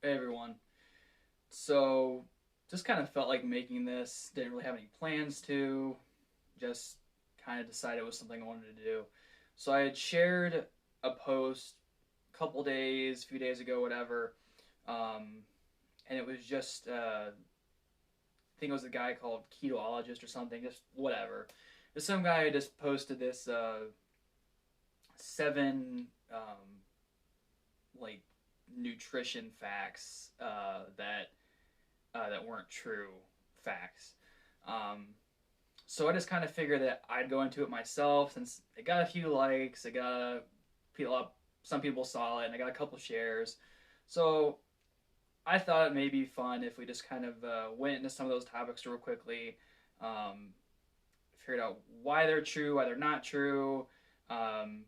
Hey everyone. So, just kind of felt like making this. Didn't really have any plans to. Just kind of decided it was something I wanted to do. So I had shared a post a couple days, a few days ago, whatever, um, and it was just I think it was a guy called Ketoologist or something, just whatever. There's some guy who just posted this seven like nutrition facts that weren't true facts. Um, so I just kind of figured that I'd go into it myself since it got a few likes, it got people up, some people saw it, and I got a couple shares. So I thought it may be fun if we just kind of went into some of those topics real quickly, um, figured out why they're true, why they're not true. Um,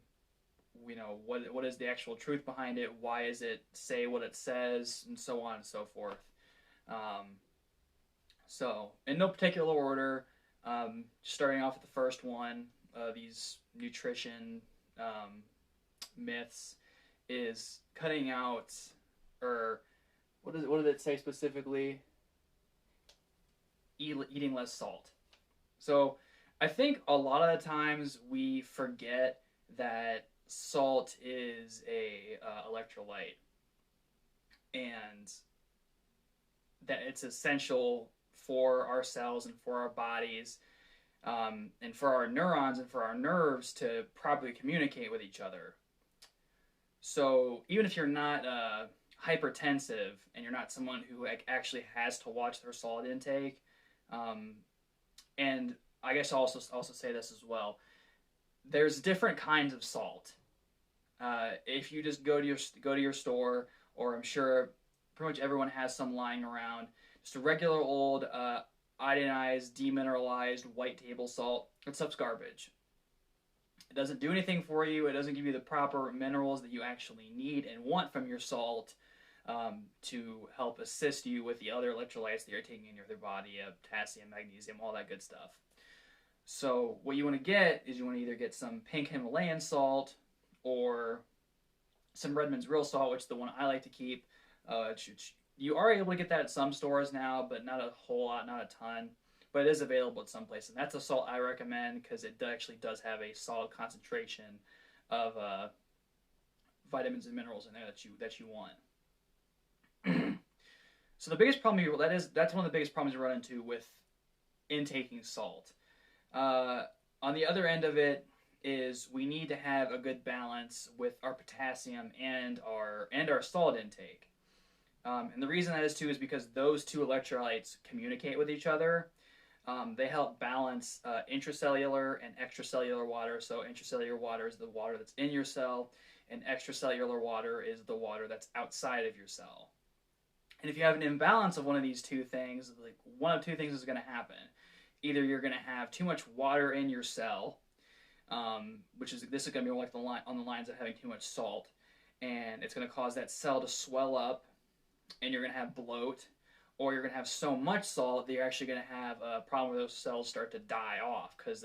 what is the actual truth behind it? Why is it say what it says, and so on and so forth. Um, So, in no particular order, starting off with the first one, these nutrition um, myths is cutting out, or what did it say specifically? Eating less salt. So, I think a lot of the times we forget that salt is a electrolyte and that it's essential for our cells and for our bodies, and for our neurons and for our nerves to properly communicate with each other. So even if you're not hypertensive and you're not someone who actually has to watch their salt intake, um, and I guess I'll also say this as well. There's different kinds of salt. If you just go to your store, or I'm sure pretty much everyone has some lying around, just a regular old iodinized, demineralized white table salt. That stuff's garbage. It doesn't do anything for you. It doesn't give you the proper minerals that you actually need and want from your salt, to help assist you with the other electrolytes that you're taking in your body, potassium, magnesium, all that good stuff. So what you want to get is you want to either get some pink Himalayan salt or some Redmond's real salt, which is the one I like to keep. You are able to get that at some stores now, but not a whole lot, not a ton. But it is available at some places. And that's a salt I recommend because it actually does have a solid concentration of vitamins and minerals in there that you want. So the biggest problem that's one of the biggest problems you run into with intaking salt. Uh, on the other end of it is we need to have a good balance with our potassium and our salt intake. And the reason that is too is because those two electrolytes communicate with each other. They help balance intracellular and extracellular water. So intracellular water is the water that's in your cell, and extracellular water is the water that's outside of your cell. And if you have an imbalance of one of these two things, like one of two things is going to happen. Either you're going to have too much water in your cell, this is going to be like on the lines of having too much salt, and it's going to cause that cell to swell up, and you're going to have bloat, or you're going to have so much salt that you're actually going to have a problem where those cells start to die off because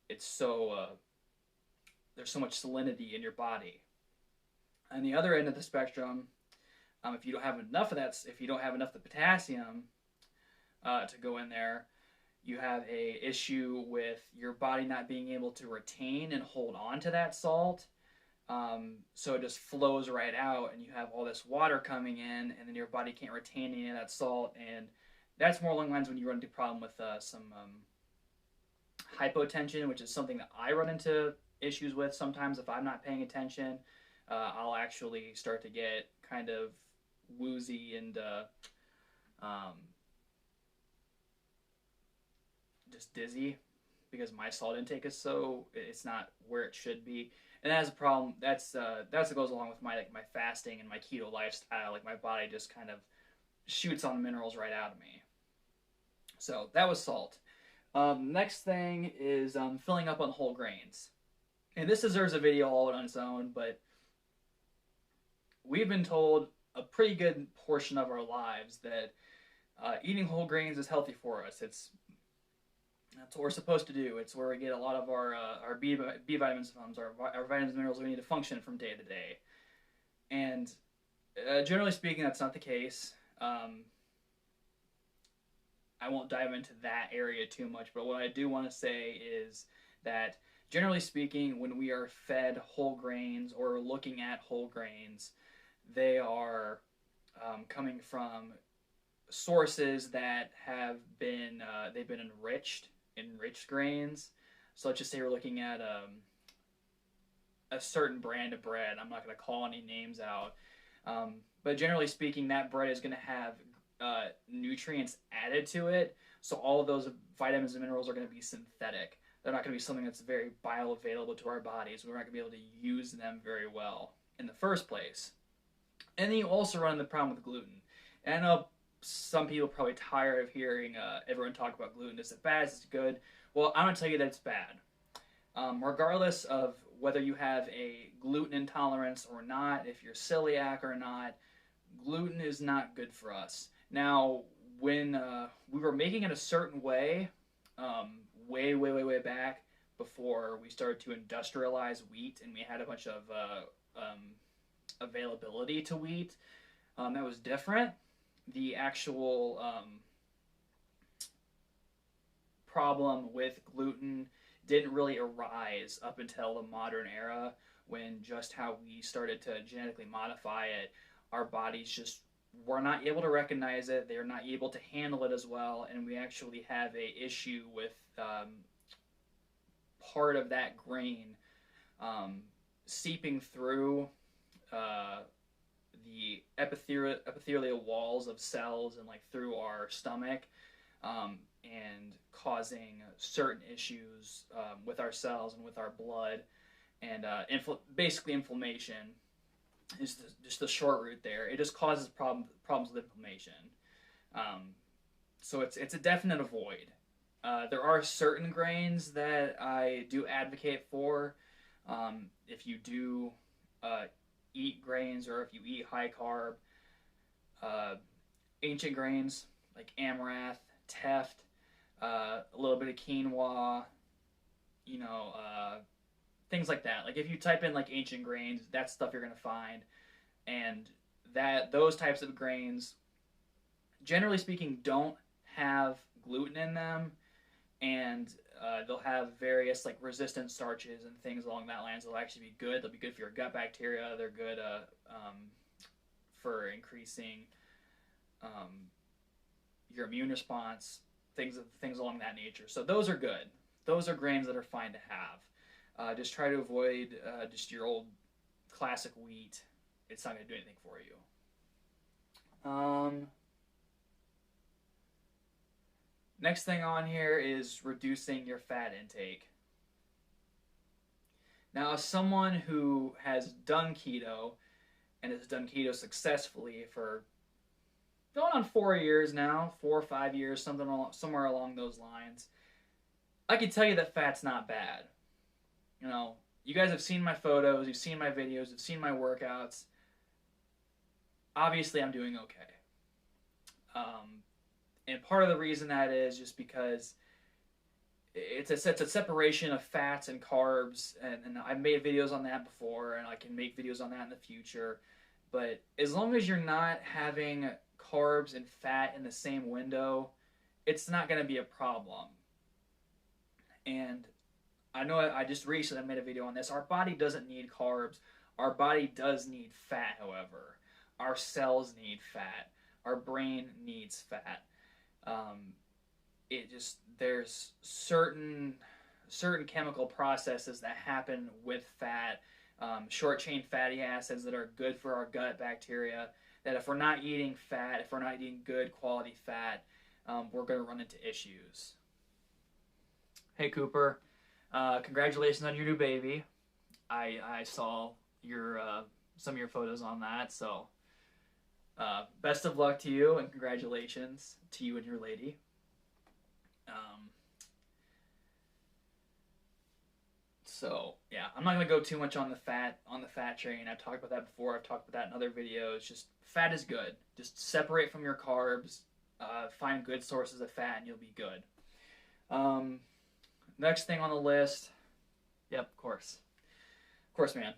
it's so there's so much salinity in your body. On the other end of the spectrum, if you don't have enough of that, if you don't have enough of the potassium to go in there, you have a issue with your body not being able to retain and hold on to that salt. So it just flows right out, and you have all this water coming in, and then your body can't retain any of that salt, and that's more along the lines when you run into a problem with some hypotension, which is something that I run into issues with sometimes if I'm not paying attention. I'll actually start to get kind of woozy and um, just dizzy because my salt intake is it's not where it should be, and that's a problem. That's what goes along with my fasting and my keto lifestyle. Like my body just kind of shoots on minerals right out of me. So that was salt. Next thing is filling up on whole grains, and this deserves a video all on its own. But we've been told a pretty good portion of our lives that eating whole grains is healthy for us. That's what we're supposed to do. It's where we get a lot of our B vitamins from, our vitamins and minerals we need to function from day to day. And Generally speaking, that's not the case. I won't dive into that area too much, but what I do want to say is that generally speaking, when we are fed whole grains or looking at whole grains, they are coming from sources that have been they've been enriched grains. So let's just say we're looking at a certain brand of bread. I'm not going to call any names out, but generally speaking, that bread is going to have nutrients added to it. So all of those vitamins and minerals are going to be synthetic. They're not going to be something that's very bioavailable to our bodies. We're not going to be able to use them very well in the first place. And then you also run into the problem with gluten. And I know some people are probably tired of hearing everyone talk about gluten. Is it bad? Is it good? Well, I'm going to tell you that it's bad. Regardless of whether you have a gluten intolerance or not, if you're celiac or not, gluten is not good for us. Now, when we were making it a certain way, way back before we started to industrialize wheat and we had a bunch of availability to wheat, that was different. The actual problem with gluten didn't really arise up until the modern era, when just how we started to genetically modify it, our bodies just were not able to recognize it. They're not able to handle it as well, and we actually have a issue with part of that grain seeping through the epithelial walls of cells and like through our stomach, and causing certain issues with our cells and with our blood, and basically inflammation is just the short route there. It just causes problems with inflammation. So it's a definite avoid. There are certain grains that I do advocate for. If you do eat grains, or if you eat high carb, ancient grains like amaranth, teff, a little bit of quinoa, things like that. Like if you type in like ancient grains, that's stuff you're gonna find, and those types of grains, generally speaking, don't have gluten in them, and they'll have various like resistant starches and things along that line. So they'll actually be good. They'll be good for your gut bacteria. They're good for increasing your immune response. Things along that nature. So those are good. Those are grains that are fine to have. Just try to avoid just your old classic wheat. It's not going to do anything for you. Next thing on here is reducing your fat intake. Now, as someone who has done keto and has done keto successfully for going on 4 years now, 4 or 5 years, somewhere along those lines, I can tell you that fat's not bad. You guys have seen my photos, you've seen my videos, you've seen my workouts. Obviously, I'm doing okay. And part of the reason that is just because it's a separation of fats and carbs, and I've made videos on that before, and I can make videos on that in the future. But as long as you're not having carbs and fat in the same window, it's not going to be a problem. And I know I just recently made a video on this. Our body doesn't need carbs. Our body does need fat, however. Our cells need fat. Our brain needs fat. There's certain chemical processes that happen with fat, short chain fatty acids that are good for our gut bacteria, that if we're not eating fat, if we're not eating good quality fat, we're going to run into issues. Hey Cooper, congratulations on your new baby. I saw your some of your photos on that, so best of luck to you, and congratulations to you and your lady. So yeah, I'm not gonna go too much on the fat train. I've talked about that before. I've talked about that in other videos. Just fat is good. Just separate from your carbs. Find good sources of fat, and you'll be good. Next thing on the list. Yep, of course, man.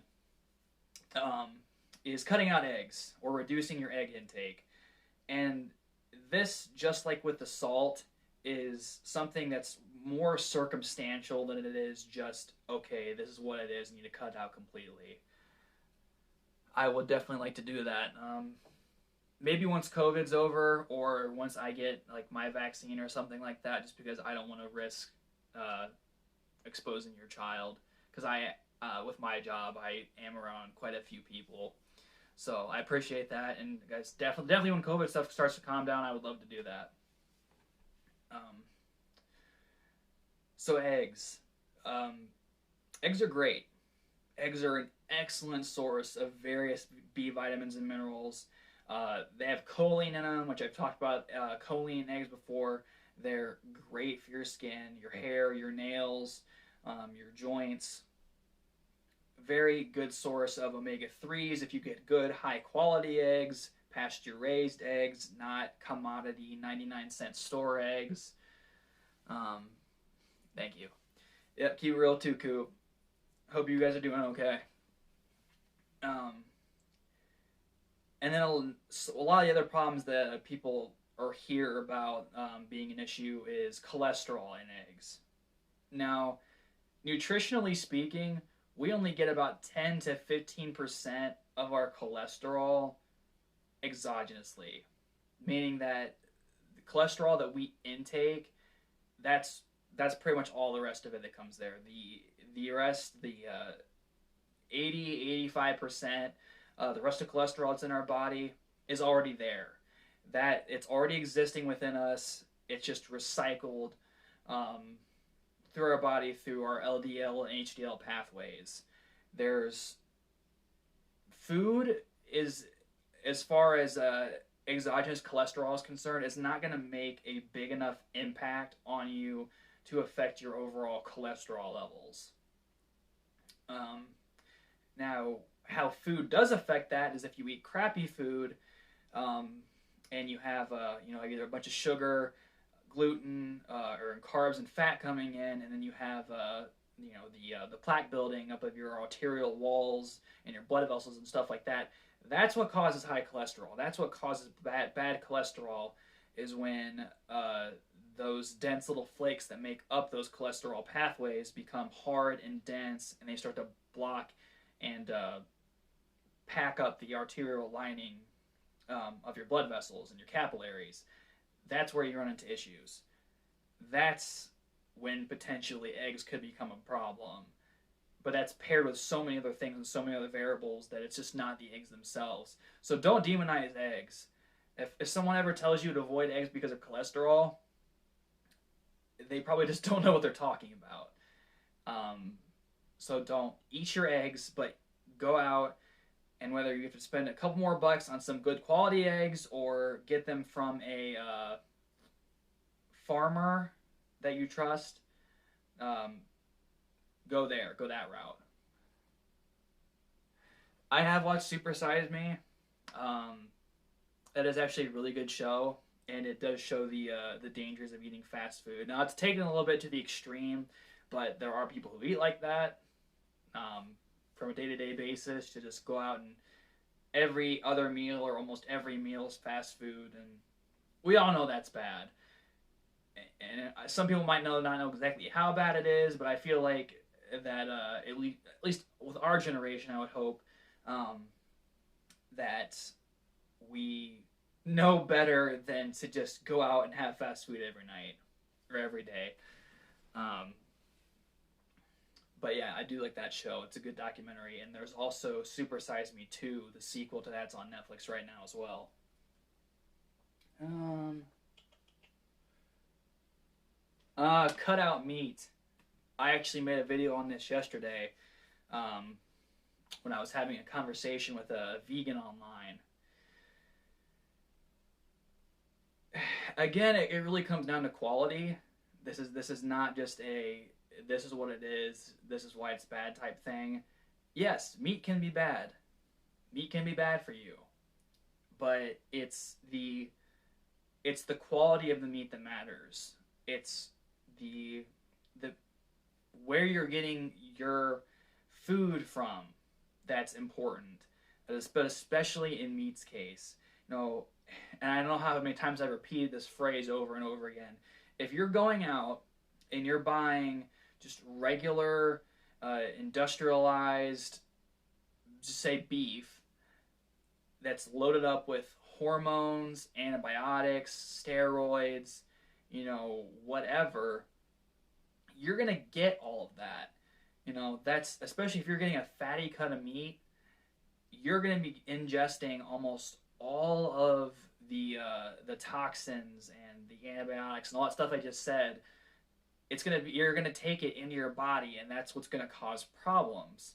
is cutting out eggs or reducing your egg intake. And this, just like with the salt, is something that's more circumstantial than it is just, okay, this is what it is, and you need to cut it out completely. I would definitely like to do that. Maybe once COVID's over, or once I get like my vaccine or something like that, just because I don't want to risk uh, exposing your child. Because with my job, I am around quite a few people, so I appreciate that. And guys, definitely when COVID stuff starts to calm down, I would love to do that. Um, so eggs, um, eggs are great. Eggs are an excellent source of various B vitamins and minerals. They have choline in them, which I've talked about choline in eggs before. They're great for your skin, your hair, your nails, your joints. Very good source of omega-3s if you get good, high-quality eggs, pasture-raised eggs, not commodity 99-cent store eggs. Um, Thank you. Yep, keep it real too, Coop. Hope you guys are doing okay. Um, and then a lot of the other problems that people or hear about being an issue is cholesterol in eggs. Now, nutritionally speaking, we only get about 10 to 15% of our cholesterol exogenously, meaning that the cholesterol that we intake, that's pretty much all the rest of it that comes there. The rest, the 80-85%, the rest of cholesterol that's in our body is already there. That it's already existing within us. It's just recycled through our body through our LDL and HDL pathways. There's food is, as far as exogenous cholesterol is concerned, is not going to make a big enough impact on you to affect your overall cholesterol levels. Now, how food does affect that is if you eat crappy food, and you have either a bunch of sugar, gluten, or carbs and fat coming in, and then you have the plaque building up of your arterial walls and your blood vessels and stuff like that. That's what causes high cholesterol. That's what causes bad cholesterol, is when those dense little flakes that make up those cholesterol pathways become hard and dense, and they start to block and pack up the arterial lining of your blood vessels and your capillaries. That's where you run into issues. That's when potentially eggs could become a problem. But that's paired with so many other things and so many other variables that it's just not the eggs themselves. So don't demonize eggs. If someone ever tells you to avoid eggs because of cholesterol, they probably just don't know what they're talking about. So don't eat your eggs, but go out, and whether you have to spend a couple more bucks on some good quality eggs or get them from a farmer that you trust, go that route. I have watched Super Size Me. That is actually a really good show, and it does show the dangers of eating fast food. Now, it's taken a little bit to the extreme, but there are people who eat like that from a day-to-day basis, to just go out and every other meal or almost every meal is fast food, and we all know that's bad. And some people might not know exactly how bad it is, but I feel like that at least with our generation, I would hope that we know better than to just go out and have fast food every night or every day. But yeah, I do like that show. It's a good documentary, and there's also Super Size Me 2, the sequel to that's on Netflix right now as well. Cut out meat. I actually made a video on this yesterday when I was having a conversation with a vegan online. Again, it really comes down to quality. This is not just this is what it is, this is why it's bad type thing. Yes, meat can be bad. Meat can be bad for you. But it's the quality of the meat that matters. It's the where you're getting your food from that's important. but especially in meat's case. You know, and I don't know how many times I've repeated this phrase over and over again. If you're going out and you're buying just regular, industrialized, just say beef, that's loaded up with hormones, antibiotics, steroids, whatever, you're gonna get all of that. That's especially if you're getting a fatty cut of meat, you're gonna be ingesting almost all of the toxins and the antibiotics and all that stuff I just said. You're gonna take it into your body, and that's what's gonna cause problems.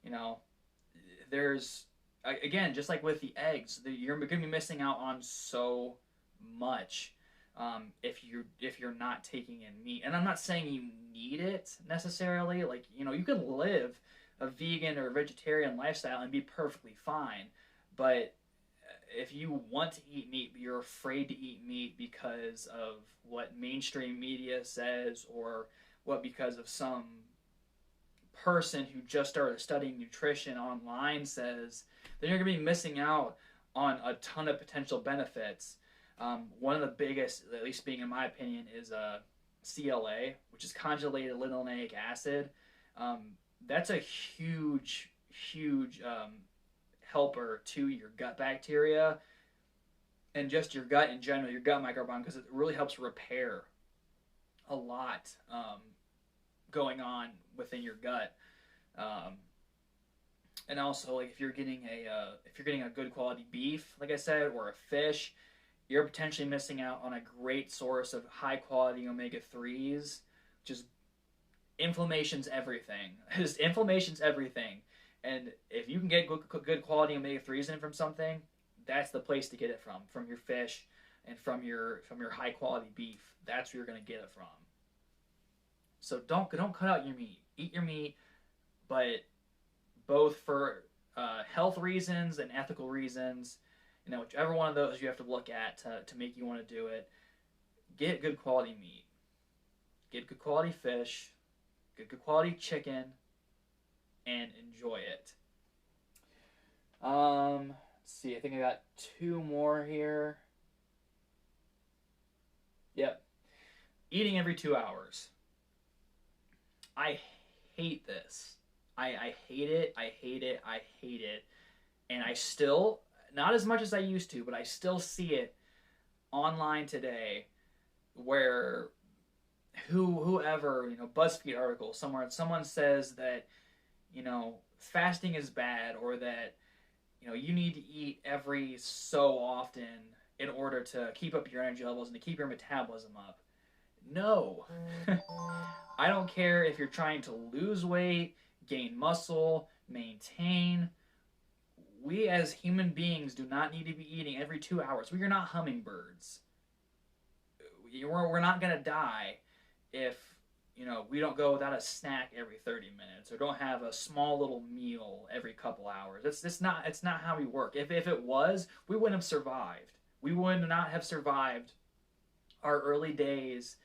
You know, there's again, just like with the eggs, you're going to be missing out on so much if you're not taking in meat. And I'm not saying you need it necessarily. Like, you can live a vegan or vegetarian lifestyle and be perfectly fine. But if you want to eat meat, but you're afraid to eat meat because of what mainstream media says, or because of some person who just started studying nutrition online says, then you're going to be missing out on a ton of potential benefits. One of the biggest, at least being in my opinion, is CLA, which is conjugated linoleic acid. That's a huge, huge helper to your gut bacteria and just your gut in general, your gut microbiome, because it really helps repair a lot going on within your gut. And also, like, if you're getting a good quality beef, like I said, or a fish, you're potentially missing out on a great source of high quality omega-3s. Just inflammation's everything. Just inflammation's everything. And if you can get good quality omega-3s in from something, that's the place to get it from your fish and from your high quality beef. That's where you're going to get it from. So don't cut out your meat. Eat your meat, but both for health reasons and ethical reasons, whichever one of those you have to look at to make you want to do it. Get good quality meat. Get good quality fish. Get good quality chicken, and enjoy it. Let's see. I think I got two more here. Yep. Eating every 2 hours. I hate this. I hate it. I hate it. I hate it. And I still, not as much as I used to, but I still see it online today where whoever, BuzzFeed article somewhere, someone says that, fasting is bad, or that, you need to eat every so often in order to keep up your energy levels and to keep your metabolism up. No. I don't care if you're trying to lose weight, gain muscle, maintain. We as human beings do not need to be eating every 2 hours. We are not hummingbirds. We're not going to die if, we don't go without a snack every 30 minutes, or don't have a small little meal every couple hours. It's not how we work. If it was, we wouldn't have survived. We would not have survived our early days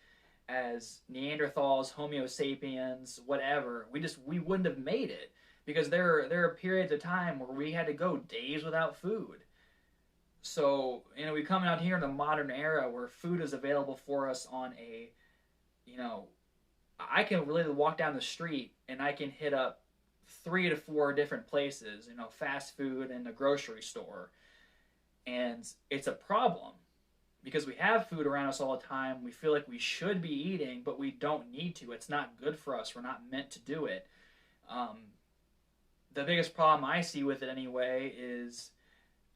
as Neanderthals, Homo sapiens, whatever. We wouldn't have made it, because there are periods of time where we had to go days without food. So, we come out here in the modern era where food is available for us on a, I can really walk down the street and I can hit up 3 to 4 different places, fast food and a grocery store. And it's a problem, because we have food around us all the time. We feel like we should be eating, but we don't need to. It's not good for us. We're not meant to do it. The biggest problem I see with it anyway is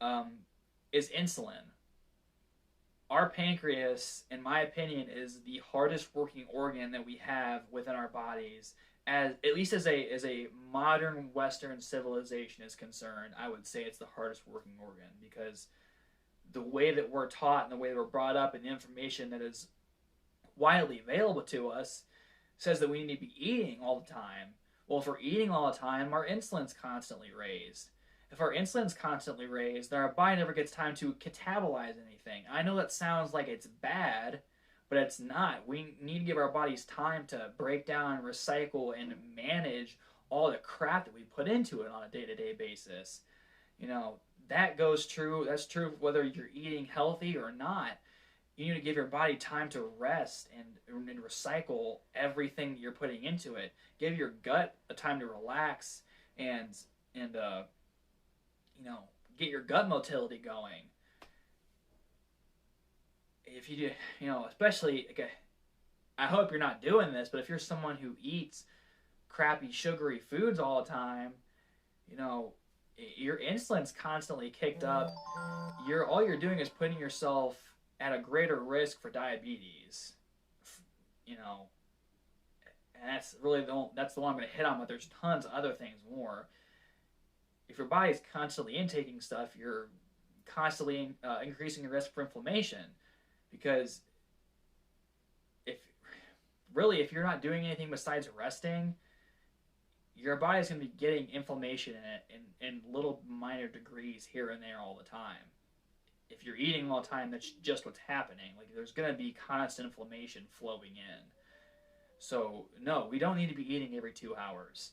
insulin. Our pancreas, in my opinion, is the hardest working organ that we have within our bodies. At least as a modern Western civilization is concerned, I would say it's the hardest working organ, because the way that we're taught and the way that we're brought up and the information that is widely available to us says that we need to be eating all the time. Well, if we're eating all the time, our insulin's constantly raised. If our insulin's constantly raised, then our body never gets time to catabolize anything. I know that sounds like it's bad, but it's not. We need to give our bodies time to break down, recycle, and manage all the crap that we put into it on a day-to-day basis. You know, that goes true. That's true whether you're eating healthy or not. You need to give your body time to rest and recycle everything that you're putting into it. Give your gut a time to relax and and you know, get your gut motility going. If you do, you know, especially okay, I hope you're not doing this, but if you're someone who eats crappy sugary foods all the time, you know, your insulin's constantly kicked up. You're all you're doing is putting yourself at a greater risk for diabetes. You know, and that's the one I'm going to hit on, but there's tons of other things more. If your body's constantly intaking stuff, you're constantly increasing your risk for inflammation because if if you're not doing anything besides resting, your body's going to be getting inflammation in it in little minor degrees here and there all the time. If you're eating all the time, that's just what's happening. Like there's going to be constant inflammation flowing in. So no, we don't need to be eating every 2 hours.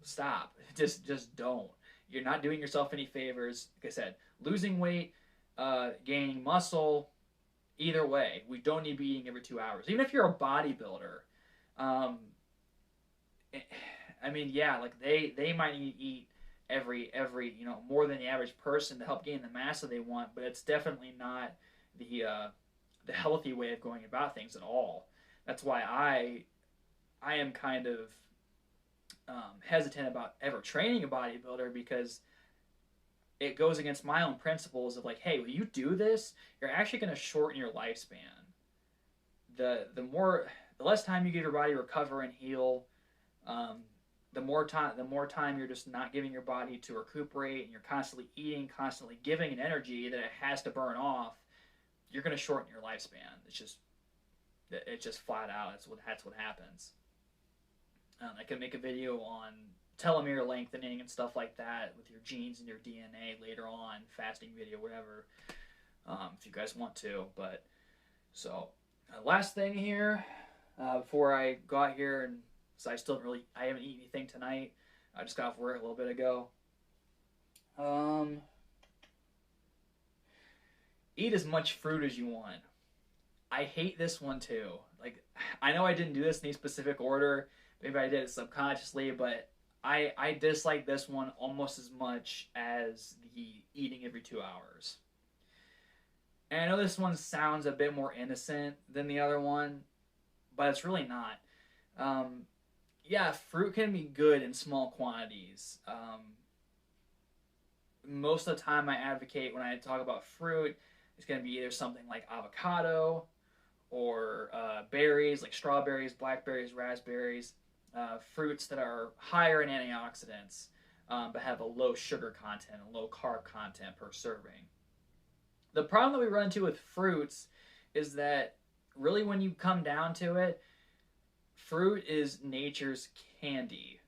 Stop. Just don't. You're not doing yourself any favors. Like I said, losing weight, gaining muscle, either way, we don't need to be eating every 2 hours. Even if you're a bodybuilder, um, I mean, yeah, like they might need to eat every more than the average person to help gain the mass that they want, but it's definitely not the healthy way of going about things at all. That's why I am kind of hesitant about ever training a bodybuilder because it goes against my own principles of like, hey, when you do this, you're actually going to shorten your lifespan. The less time you give your body to recover and heal, um, the more time you're just not giving your body to recuperate, and you're constantly eating, constantly giving it energy that it has to burn off. You're going to shorten your lifespan. It's just flat out. That's what happens. I can make a video on telomere lengthening and stuff like that with your genes and your DNA later on, fasting video, whatever, if you guys want to. But so, last thing here, before I go out here, and so I haven't eaten anything tonight. I just got off work a little bit ago. Eat as much fruit as you want. I hate this one too. Like, I know I didn't do this in any specific order. Maybe I did it subconsciously, but I dislike this one almost as much as the eating every 2 hours. And I know this one sounds a bit more innocent than the other one, but it's really not. Yeah, fruit can be good in small quantities. Most of the time, I advocate when I talk about fruit, it's going to be either something like avocado or berries like strawberries, blackberries, raspberries, fruits that are higher in antioxidants but have a low sugar content and low carb content per serving. The problem that we run into with fruits is that really when you come down to it, fruit is nature's candy.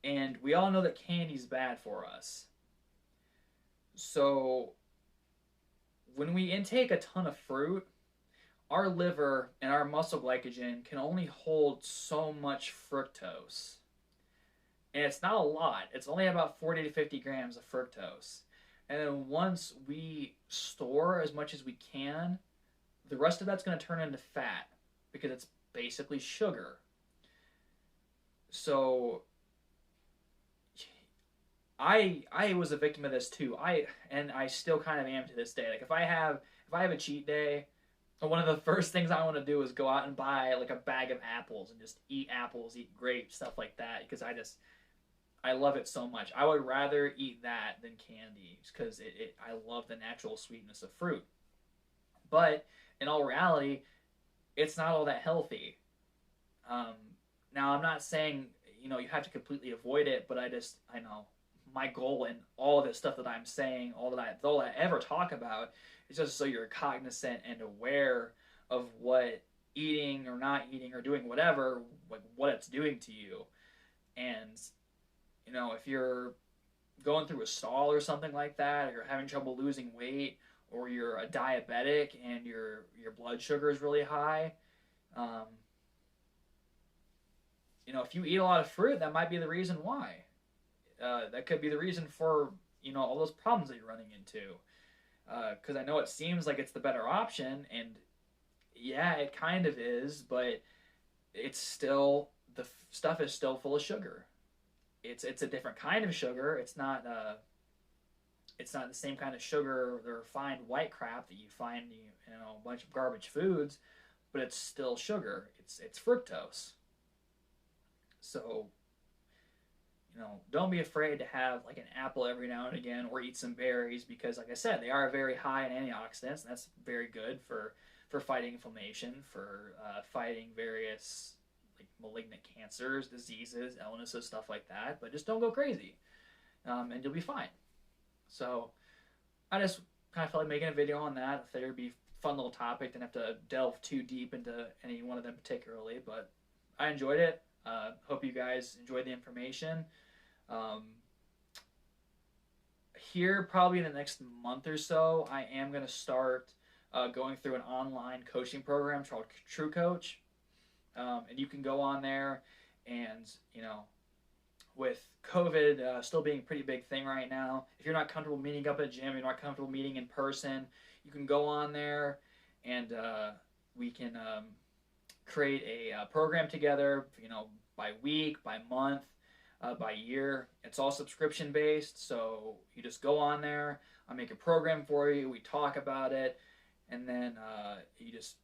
And we all know that candy's bad for us. So when we intake a ton of fruit, our liver and our muscle glycogen can only hold so much fructose. And it's not a lot. It's only about 40 to 50 grams of fructose. And then once we store as much as we can, the rest of that's going to turn into fat because it's basically sugar. So I was a victim of this too. I still kind of am to this day. Like if I have a cheat day, one of the first things I want to do is go out and buy like a bag of apples and just eat apples, eat grapes, stuff like that because I love it so much. I would rather eat that than candy because I love the natural sweetness of fruit. But in all reality, it's not all that healthy. Um, Now, I'm not saying you have to completely avoid it, but I know my goal in all this stuff that I'm saying, all I ever talk about, is just so you're cognizant and aware of what eating or not eating or doing whatever, like what it's doing to you. And if you're going through a stall or something like that, or you're having trouble losing weight, or you're a diabetic and your blood sugar is really high, um, if you eat a lot of fruit, that might be the reason why. that could be the reason for all those problems that you're running into. Because I know it seems like it's the better option, and yeah, it kind of is, but it's still stuff is still full of sugar. It's a different kind of sugar. It's not the same kind of sugar, the refined white crap that you find a bunch of garbage foods, but it's still sugar. It's fructose. So don't be afraid to have like an apple every now and again, or eat some berries, because, like I said, they are very high in antioxidants, and that's very good for fighting inflammation, for fighting various like malignant cancers, diseases, illnesses, stuff like that. But just don't go crazy, and you'll be fine. So I just kind of felt like making a video on that. I figured it'd be a fun little topic. Didn't have to delve too deep into any one of them particularly, but I enjoyed it. Hope you guys enjoyed the information. Um, Here, probably in the next month or so, I am going to start going through an online coaching program called True Coach. And you can go on there, and with COVID still being a pretty big thing right now, if you're not comfortable meeting up at a gym, you're not comfortable meeting in person, you can go on there, and we can create a program together, by week, by month, by year. It's all subscription based, so you just go on there, I make a program for you, we talk about it, and then you just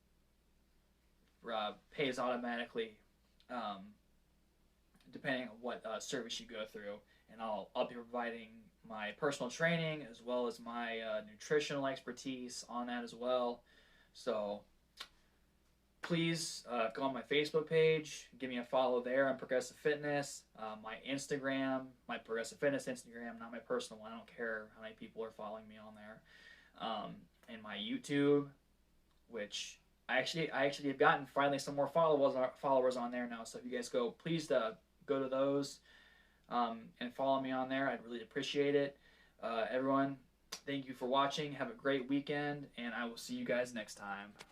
pays automatically, depending on what service you go through. And I'll be providing my personal training as well as my nutritional expertise on that as well. So please go on my Facebook page, give me a follow there on Progressive Fitness. My Instagram, my Progressive Fitness Instagram, not my personal one. I don't care how many people are following me on there. And my YouTube, which I actually have gotten finally some more followers on there now. So if you guys please go to those and follow me on there. I'd really appreciate it. Everyone, thank you for watching. Have a great weekend, and I will see you guys next time.